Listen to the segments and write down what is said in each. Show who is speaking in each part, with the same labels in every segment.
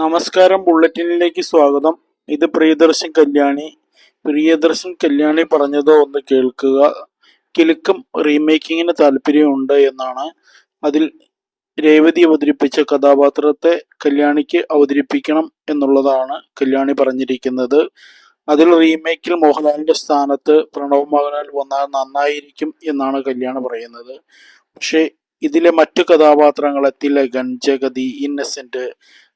Speaker 1: നമസ്കാരം, ബുള്ളറ്റിനിലേക്ക് സ്വാഗതം. ഇത് പ്രിയദർശൻ കല്യാണി. പ്രിയദർശൻ കല്യാണി പറഞ്ഞതോ ഒന്ന് കേൾക്കുക. കിലുക്കം റീമേക്കിങ്ങിന് താല്പര്യമുണ്ട് എന്നാണ്. അതിൽ രേവതി അവതരിപ്പിച്ച കഥാപാത്രത്തെ കല്യാണിക്ക് അവതരിപ്പിക്കണം എന്നുള്ളതാണ് കല്യാണി പറഞ്ഞിരിക്കുന്നത്. അതിൽ റീമേക്കിൽ മോഹൻലാലിന്റെ സ്ഥാനത്ത് പ്രണവ് മോഹൻലാൽ വന്നാൽ നന്നായിരിക്കും എന്നാണ് കല്യാണി പറയുന്നത്. പക്ഷേ ഇതിലെ മറ്റു കഥാപാത്രങ്ങളെ തിലകൻ, ജഗതി, ഇന്നസെന്റ്,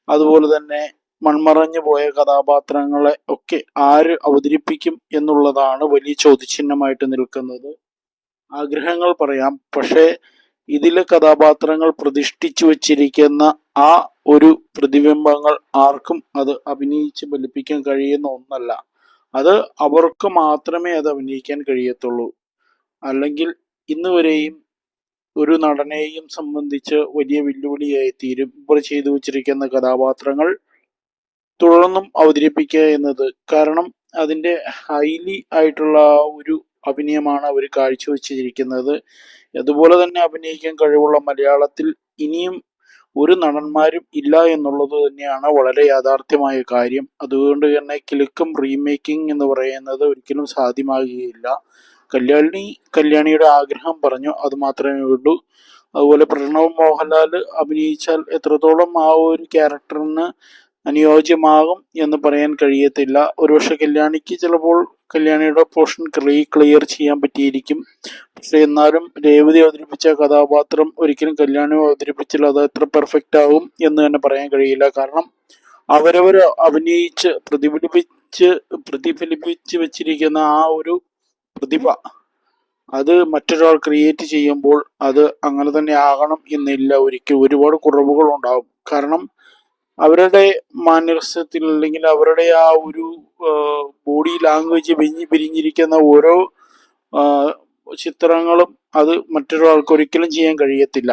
Speaker 1: അതുപോലെ തന്നെ മൺമറഞ്ഞു പോയ കഥാപാത്രങ്ങളെ ഒക്കെ ആര് അവതരിപ്പിക്കും എന്നുള്ളതാണ് വലിയ ചോദ്യചിഹ്നമായിട്ട് നിൽക്കുന്നത്. ആഗ്രഹങ്ങൾ പറയാം, പക്ഷേ ഇതിലെ കഥാപാത്രങ്ങൾ പ്രതിഷ്ഠിച്ചു വച്ചിരിക്കുന്ന ആ ഒരു പ്രതിബിംബങ്ങൾ ആർക്കും അത് അഭിനയിച്ച് ഫലിപ്പിക്കാൻ കഴിയുന്ന ഒന്നല്ല. അത് അവർക്ക് മാത്രമേ അത് അഭിനയിക്കാൻ കഴിയത്തുള്ളൂ. അല്ലെങ്കിൽ ഇന്ന് വരെയും ഒരു നടനെയും സംബന്ധിച്ച് വലിയ വെല്ലുവിളിയായി തീരും ഇപ്പോൾ ചെയ്തു വച്ചിരിക്കുന്ന കഥാപാത്രങ്ങൾ തുടർന്നും അവതരിപ്പിക്കുക എന്നത്. കാരണം അതിൻ്റെ ഹൈലി ആയിട്ടുള്ള ഒരു അഭിനയമാണ് അവർ കാഴ്ചവെച്ചിരിക്കുന്നത്. അതുപോലെ തന്നെ അഭിനയിക്കാൻ കഴിവുള്ള മലയാളത്തിൽ ഇനിയും ഒരു നടന്മാരും ഇല്ല എന്നുള്ളത് തന്നെയാണ് വളരെ യാഥാർത്ഥ്യമായ കാര്യം. അതുകൊണ്ട് തന്നെ കിലുക്കം റീമേക്കിംഗ് എന്ന് പറയുന്നത് ഒരിക്കലും സാധ്യമാകുകയില്ല. കല്യാണിയുടെ ആഗ്രഹം പറഞ്ഞു, അത് മാത്രമേ ഉള്ളൂ. അതുപോലെ പ്രണവ് മോഹൻലാൽ അഭിനയിച്ചാൽ എത്രത്തോളം ആ ഒരു ക്യാരക്ടറിന് അനുയോജ്യമാകും എന്ന് പറയാൻ കഴിയത്തില്ല. ഒരുപക്ഷെ കല്യാണിക്ക് ചിലപ്പോൾ കല്യാണിയുടെ പോർഷൻ ക്ലിയർ ചെയ്യാൻ പറ്റിയിരിക്കും. പക്ഷെ എന്നാലും രേവതി അവതരിപ്പിച്ച കഥാപാത്രം ഒരിക്കലും കല്യാണി അവതരിപ്പിച്ചാൽ അത് എത്ര പെർഫെക്റ്റ് ആകും എന്ന് തന്നെ പറയാൻ കഴിയില്ല. കാരണം അവരവർ അഭിനയിച്ച് പ്രതിഫലിപ്പിച്ച് വെച്ചിരിക്കുന്ന ആ ഒരു പ്രതിഭ അത് മറ്റൊരാൾ ക്രിയേറ്റ് ചെയ്യുമ്പോൾ അത് അങ്ങനെ തന്നെ ആകണം എന്നില്ല. ഒരുപാട് കുറവുകൾ ഉണ്ടാകും. കാരണം അവരുടെ മാനറിസത്തിൽ അല്ലെങ്കിൽ അവരുടെ ആ ഒരു ബോഡി ലാംഗ്വേജ് വിരിഞ്ഞിരിക്കുന്ന ഓരോ ചിത്രങ്ങളും അത് മറ്റൊരാൾക്ക് ഒരിക്കലും ചെയ്യാൻ കഴിയത്തില്ല.